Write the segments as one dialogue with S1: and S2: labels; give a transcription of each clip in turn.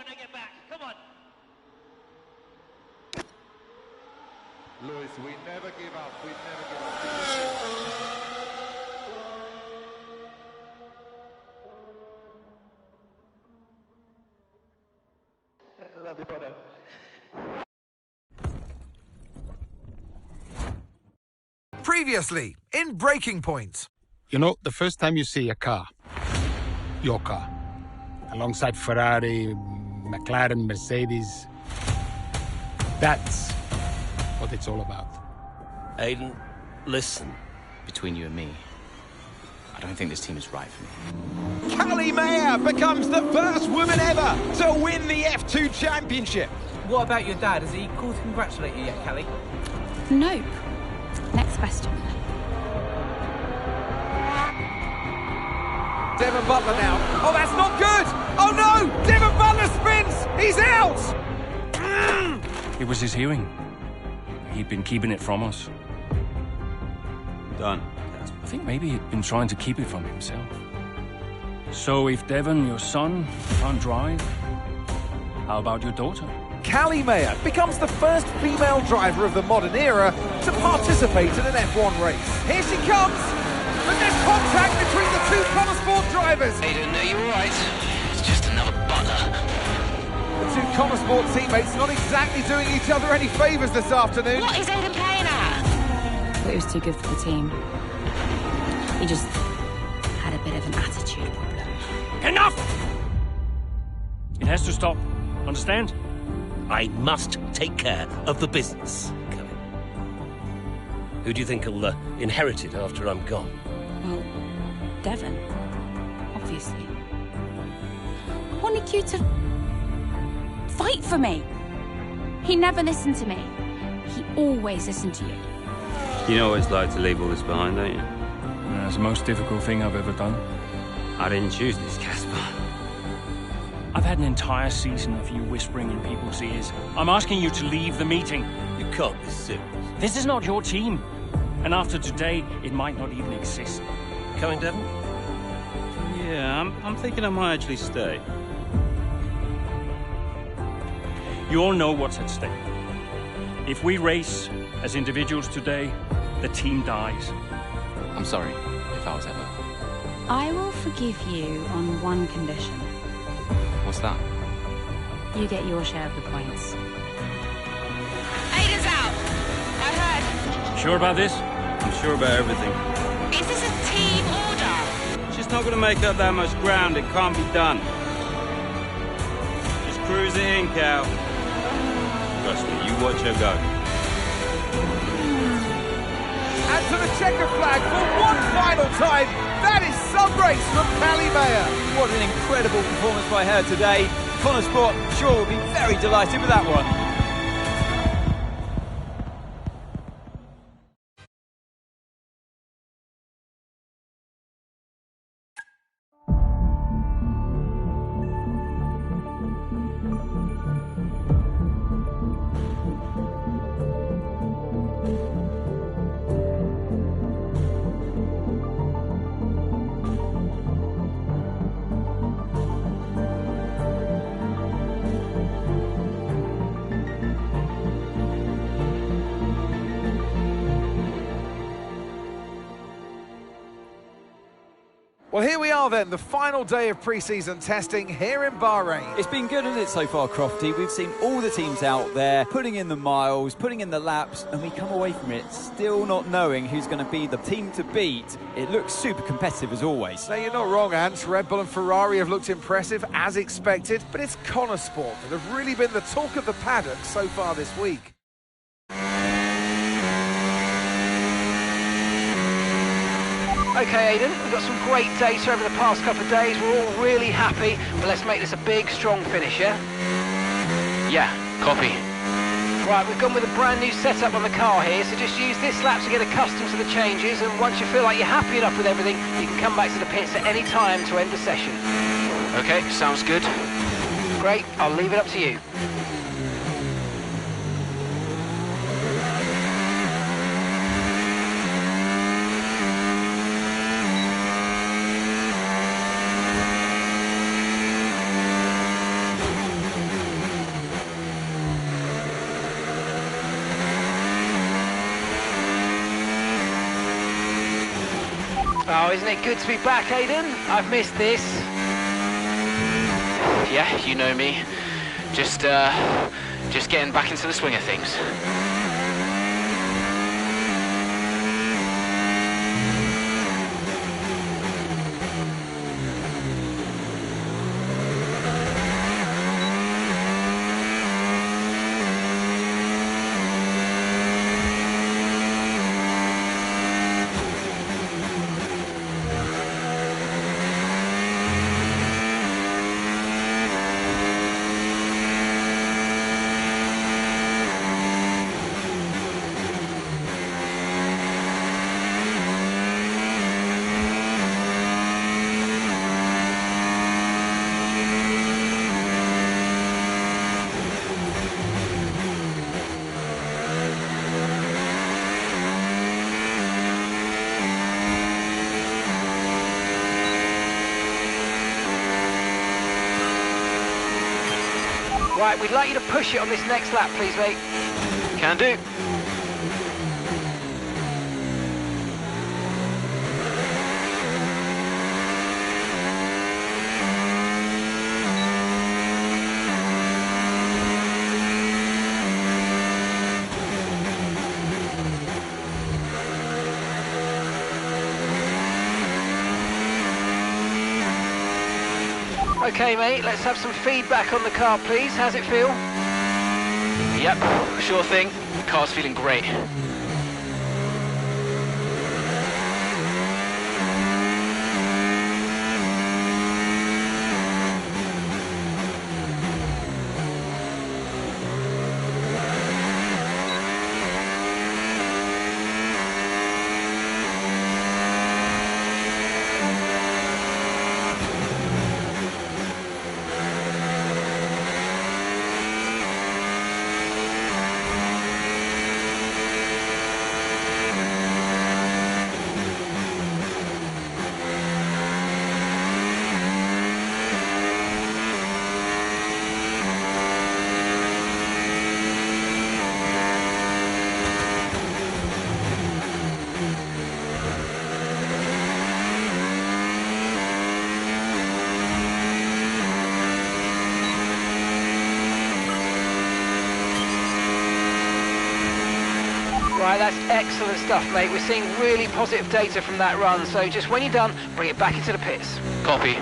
S1: when I get back. Come on.
S2: Lewis, we never give up. We never give up.
S1: Love you, brother.
S3: Previously, in Breaking Point.
S4: You know, the first time you see a car, your car, alongside Ferrari, McLaren, Mercedes, that's what it's all about.
S5: Aiden, listen.
S6: Between you and me, I don't think this team is right for me.
S7: Callie Mayer becomes the first woman ever to win the F2 Championship.
S8: What about your dad? Has he called to congratulate you yet, Callie?
S9: Nope. Next question.
S7: Devon Butler now. Oh, that's not good! Oh no! Devon Butler spins! He's out!
S10: It was his hearing. He'd been keeping it from us.
S5: Done.
S10: I think maybe he'd been trying to keep it from himself. So if Devon, your son, can't drive, how about your daughter?
S3: Callie Mayer becomes the first female driver of the modern era to participate in an F1 race.
S7: Here she comes! But there's contact between the two Connosport drivers!
S1: Aiden, are you alright? It's just another Butler.
S3: The two Connosport teammates not exactly doing each other any favours this afternoon.
S9: What is Aiden playing at? I thought he was too good for the team. He just had a bit of an attitude problem.
S10: Enough! It has to stop. Understand?
S5: I must take care of the business, Kelly. Who do you think will inherit it after I'm gone?
S9: Well, Devon, obviously. I wanted you to fight for me. He never listened to me. He always listened to you.
S11: You know what it's like to leave all this behind, don't you?
S10: It's the most difficult thing I've ever done.
S11: I didn't choose this, Casper.
S10: I've had an entire season of you whispering in people's ears. I'm asking you to leave the meeting.
S5: You can't be serious.
S10: This is not your team. And after today, it might not even exist.
S5: Coming, Devon?
S11: Yeah, I'm thinking I might actually stay.
S10: You all know what's at stake. If we race as individuals today, the team dies.
S6: I'm sorry if I was ever.
S9: I will forgive you on one condition.
S6: What's that?
S9: You get your share of the points.
S12: Aiden's out! I heard.
S10: Sure about this?
S11: I'm sure about everything.
S12: Is this a team order?
S11: She's not going to make up that much ground. It can't be done. Just cruise it in, Cal. Trust me, you watch her go.
S7: And to the checker flag for one final time. That is some race from Callie Mayer. What an incredible performance by her today. Connosport sure will be very delighted with that one.
S3: Well, here we are then, the final day of pre-season testing here in Bahrain.
S7: It's been good, hasn't it, so far, Crofty? We've seen all the teams out there, putting in the miles, putting in the laps, and we come away from it still not knowing who's going to be the team to beat. It looks super competitive as always.
S3: Now, you're not wrong, Ant. Red Bull and Ferrari have looked impressive, as expected, but it's Connosport that have really been the talk of the paddock so far this week.
S1: Okay, Aiden, we've got some great data over the past couple of days. We're all really happy, but let's make this a big, strong finish, yeah?
S6: Yeah, copy.
S1: Right, we've gone with a brand new setup on the car here, so just use this lap to get accustomed to the changes, and once you feel like you're happy enough with everything, you can come back to the pits at any time to end the session.
S6: Okay, sounds good.
S1: Great, I'll leave it up to you. Oh, isn't it good to be back, Aiden? I've missed this.
S13: Yeah, you know me. Just getting back into the swing of things.
S1: Right, we'd like you to push it on this next lap, please, mate.
S13: Can do.
S1: Okay, mate, let's have some feedback on the car, please. How's it feel?
S13: Yep, sure thing. Car's feeling great.
S1: Right, that's excellent stuff, mate. We're seeing really positive data from that run, so just when you're done, bring it back into the pits.
S13: Copy.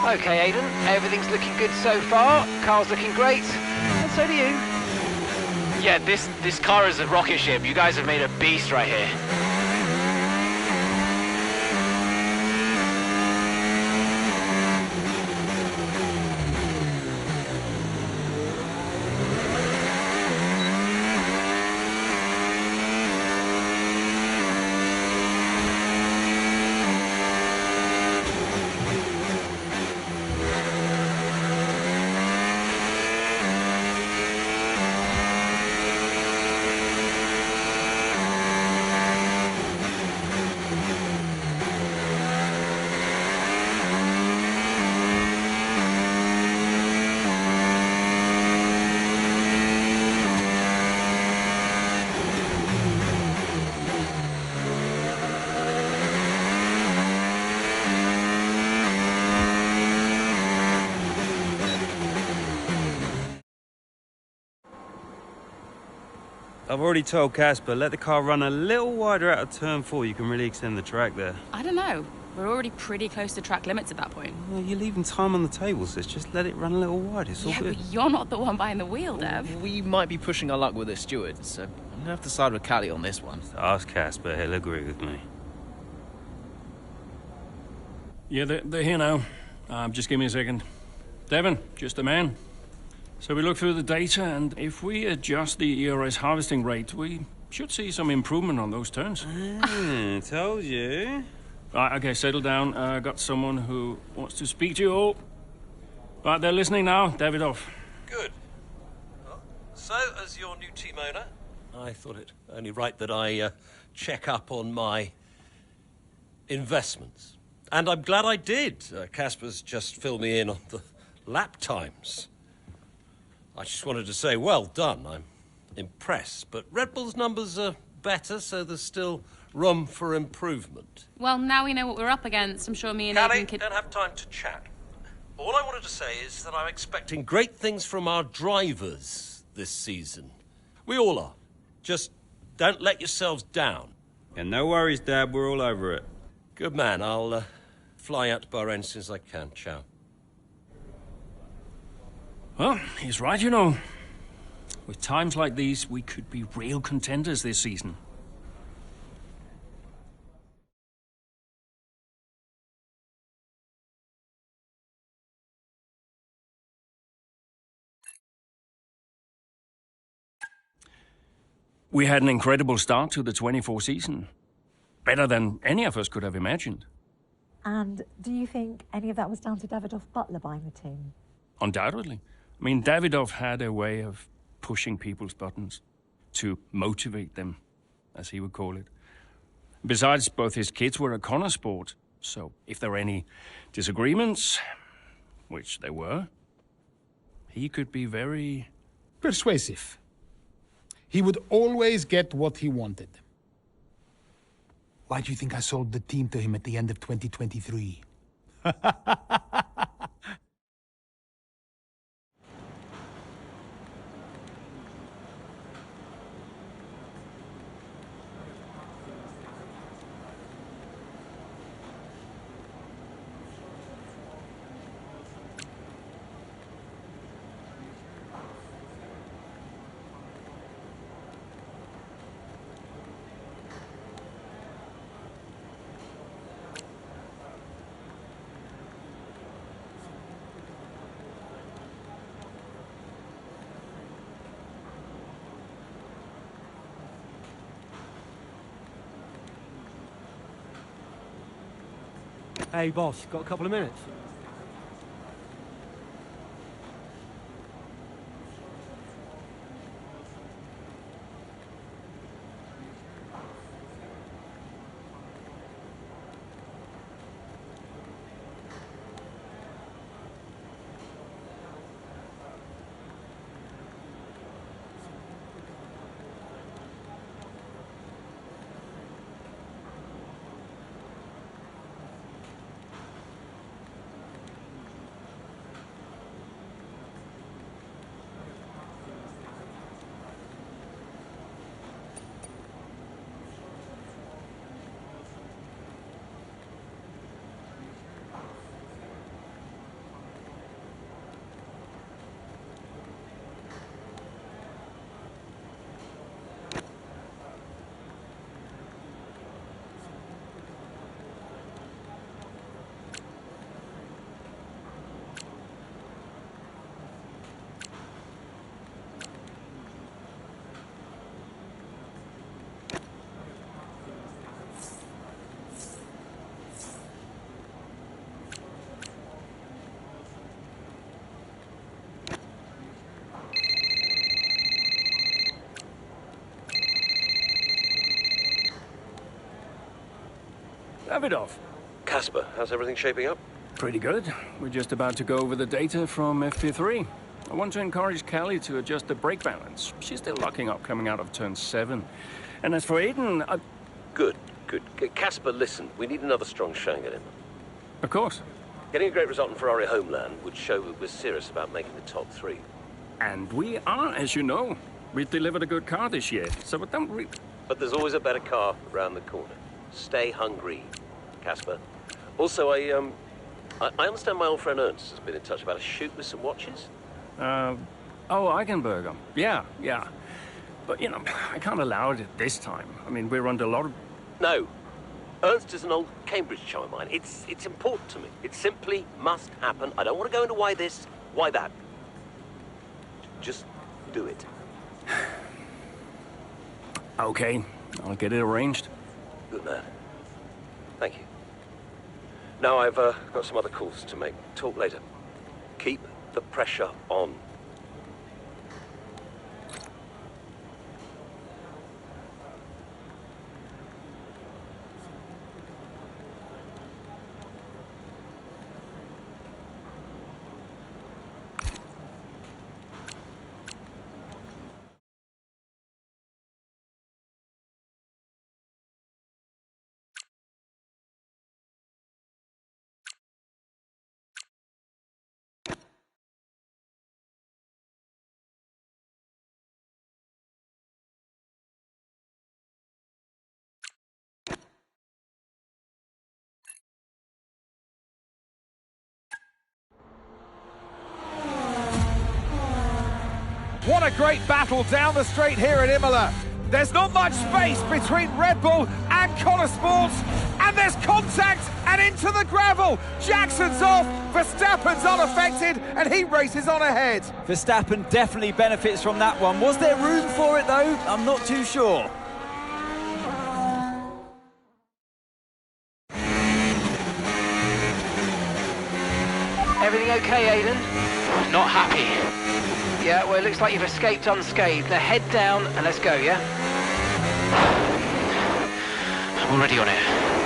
S1: Okay, Aiden, everything's looking good so far. Car's looking great, and so do you.
S13: Yeah, this car is a rocket ship. You guys have made a beast right here.
S11: I've already told Casper, let the car run a little wider out of turn 4. You can really extend the track there.
S9: I don't know. We're already pretty close to track limits at that point.
S11: Well, you're leaving time on the table, sis. Just let it run a little wide. It's all good.
S9: But you're not the one behind the wheel, Dev.
S6: We might be pushing our luck with the steward, so I'm going to have to side with Callie on this one.
S11: Ask Casper. He'll agree with me.
S10: Yeah, they're here now. Just give me a second. Devon, just a man. So we look through the data, and if we adjust the ERS harvesting rate, we should see some improvement on those turns.
S11: Told you.
S10: Right, okay, settle down. Got someone who wants to speak to you all. Right, they're listening now. David off.
S14: Good. So, as your new team owner,
S5: I thought it only right that I check up on my investments. And I'm glad I did. Casper's just filled me in on the lap times. I just wanted to say, well done. I'm impressed. But Red Bull's numbers are better, so there's still room for improvement.
S9: Well, now we know what we're up against. I'm sure me and
S5: Callie,
S9: Aiden could...
S5: don't have time to chat. All I wanted to say is that I'm expecting great things from our drivers this season. We all are. Just don't let yourselves down.
S11: And no worries, Dad. We're all over it.
S5: Good man. I'll fly out to Bahrain as soon as I can. Ciao.
S10: Well, he's right, you know. With times like these, we could be real contenders this season. We had an incredible start to the 24 season. Better than any of us could have imagined.
S14: And do you think any of that was down to Davidoff Butler buying the team?
S10: Undoubtedly. I mean, Davidoff had a way of pushing people's buttons to motivate them, as he would call it. Besides, both his kids were a Connor sport, so if there were any disagreements, which there were, he could be very...
S4: persuasive. He would always get what he wanted. Why do you think I sold the team to him at the end of 2023?
S15: Hey, boss, got a couple of minutes?
S10: Davidoff.
S5: Casper, how's everything shaping up?
S10: Pretty good. We're just about to go over the data from FP3. I want to encourage Callie to adjust the brake balance. She's still locking up coming out of turn 7. And as for Aiden,
S5: Good. Casper, listen, we need another strong showing at him.
S10: Of course.
S5: Getting a great result in Ferrari homeland would show that we're serious about making the top 3.
S10: And we are, as you know. We've delivered a good car this year, so don't
S5: But there's always a better car around the corner. Stay hungry, Casper. Also, I understand my old friend Ernst has been in touch about a shoot with some watches.
S10: Oh, Eigenberger. Yeah. But, you know, I can't allow it at this time. I mean, we're under a lot of...
S5: No. Ernst is an old Cambridge chum of mine. It's important to me. It simply must happen. I don't want to go into why this, why that. Just do it.
S10: Okay, I'll get it arranged.
S5: Good man. Thank you. Now I've got some other calls to make. Talk later. Keep the pressure on.
S3: What a great battle down the straight here at Imola. There's not much space between Red Bull and Connor Sports, and there's contact and into the gravel. Jackson's off, Verstappen's unaffected, and he races on ahead.
S7: Verstappen definitely benefits from that one. Was there room for it though? I'm not too sure.
S1: Everything okay, Aiden?
S13: Not happy.
S1: Yeah, well, it looks like you've escaped unscathed. Now head down and let's go, yeah?
S13: I'm already on it.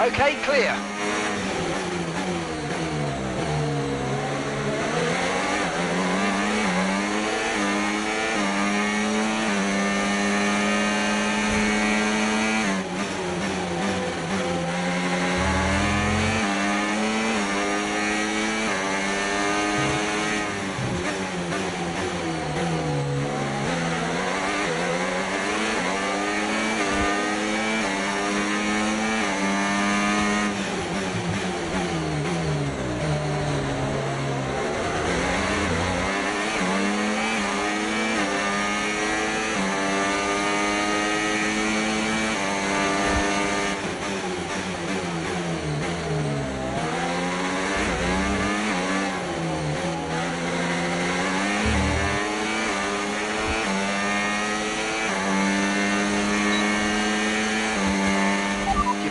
S1: Okay, clear.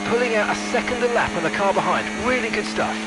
S1: Pulling out a second a lap on the car behind. Really good stuff.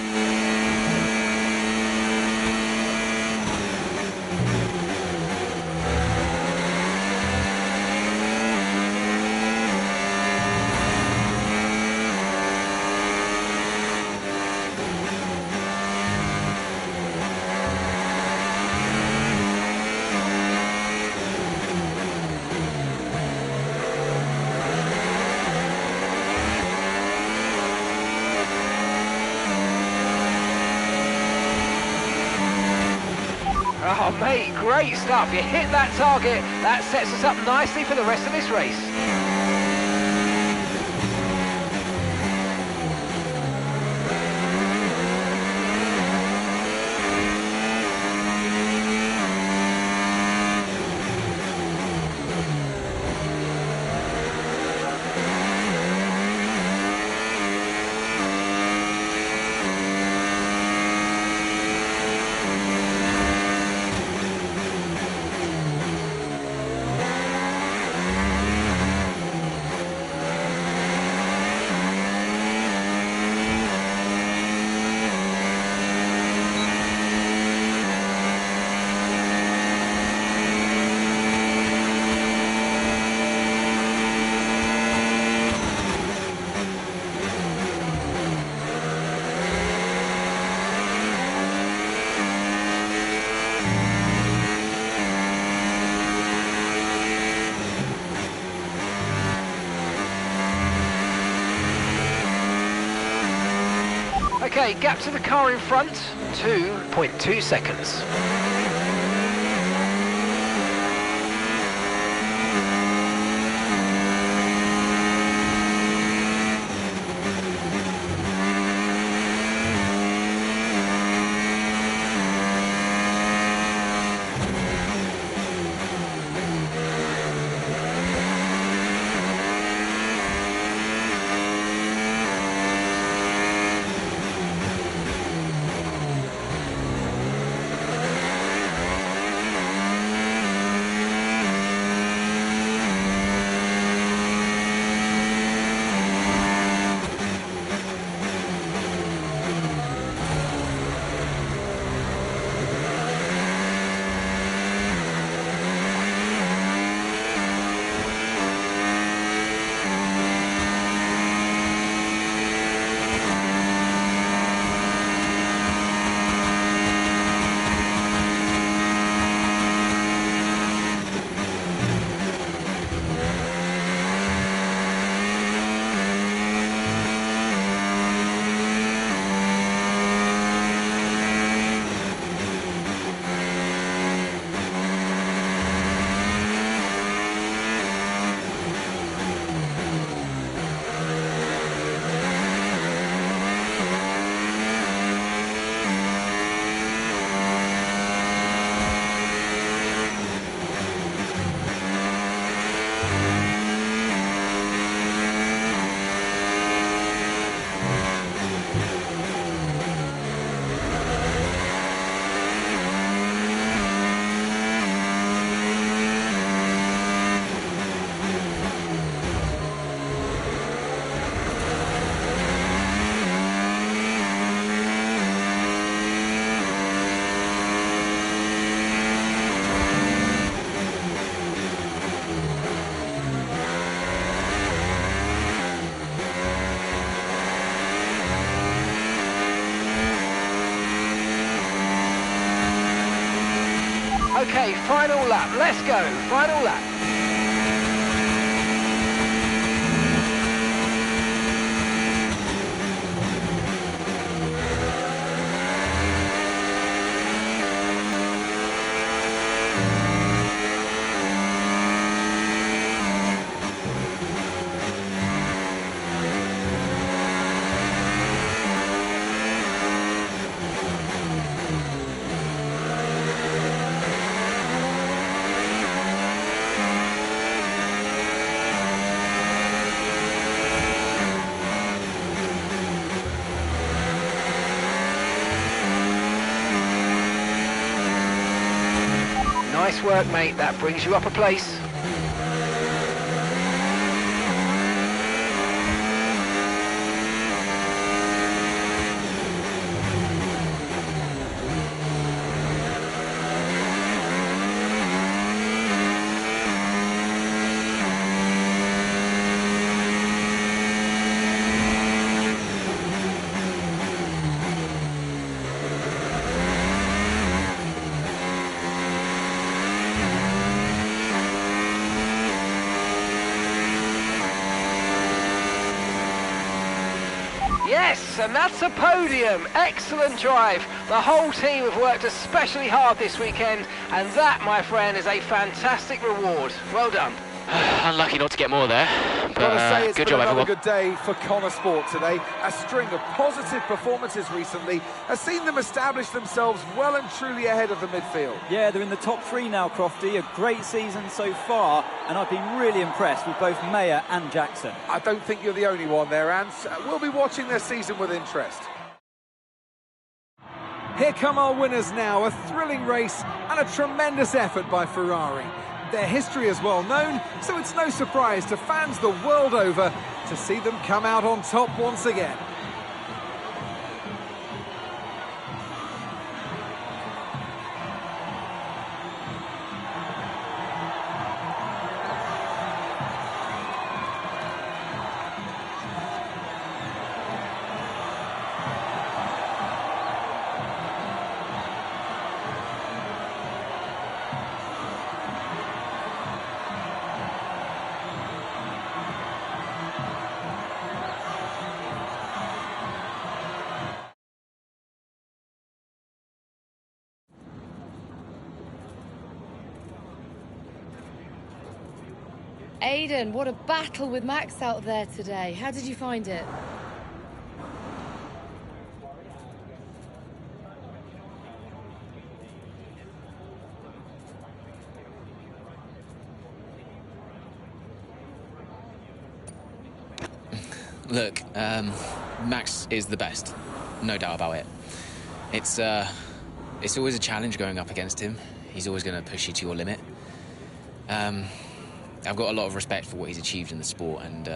S1: Oh, mate, great stuff. You hit that target. That sets us up nicely for the rest of this race. Okay, gap to the car in front, 2.2 seconds. Okay, final lap. Let's go. Final lap. Nice work, mate. That brings you up a place. Yes, and that's a podium. Excellent drive. The whole team have worked especially hard this weekend, and that, my friend, is a fantastic reward. Well done.
S13: Unlucky not to get more there, but
S3: Gotta say, it's
S13: good
S3: been
S13: job,
S3: another
S13: everyone.
S3: good day for Connor Sport today. A string of positive performances recently has seen them establish themselves well and truly ahead of the midfield.
S7: Yeah, they're in the top 3 now, Crofty. A great season so far, and I've been really impressed with both Mayer and Jackson.
S3: I don't think you're the only one there, Ants. We'll be watching their season with interest. Here come our winners now. A thrilling race and a tremendous effort by Ferrari. Their history is well known, so it's no surprise to fans the world over to see them come out on top once again.
S16: Aiden, what a battle with Max out there today. How did you find it?
S6: Look, Max is the best, no doubt about it. It's always a challenge going up against him. He's always going to push you to your limit. I've got a lot of respect for what he's achieved in the sport, and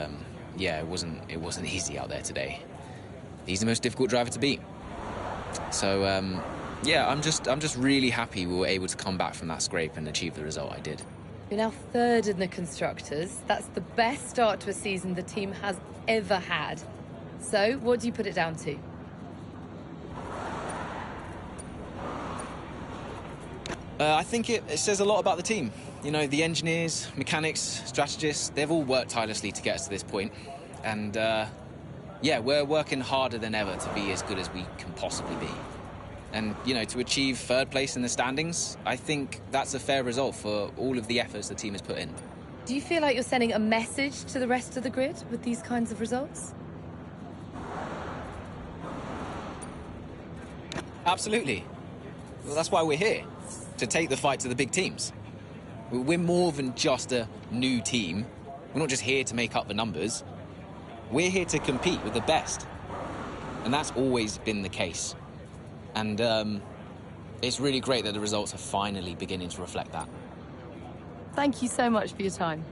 S6: yeah, it wasn't easy out there today. He's the most difficult driver to beat. So yeah, I'm just really happy we were able to come back from that scrape and achieve the result I did.
S16: You're now 3rd in the Constructors. That's the best start to a season the team has ever had. So, what do you put it down to?
S6: I think it says a lot about the team. You know, the engineers, mechanics, strategists, they've all worked tirelessly to get us to this point. And, yeah, we're working harder than ever to be as good as we can possibly be. And, you know, to achieve 3rd place in the standings, I think that's a fair result for all of the efforts the team has put in.
S16: Do you feel like you're sending a message to the rest of the grid with these kinds of results?
S6: Absolutely. Well, that's why we're here, to take the fight to the big teams. We're more than just a new team. We're not just here to make up the numbers. We're here to compete with the best. And that's always been the case. And it's really great that the results are finally beginning to reflect that.
S16: Thank you so much for your time.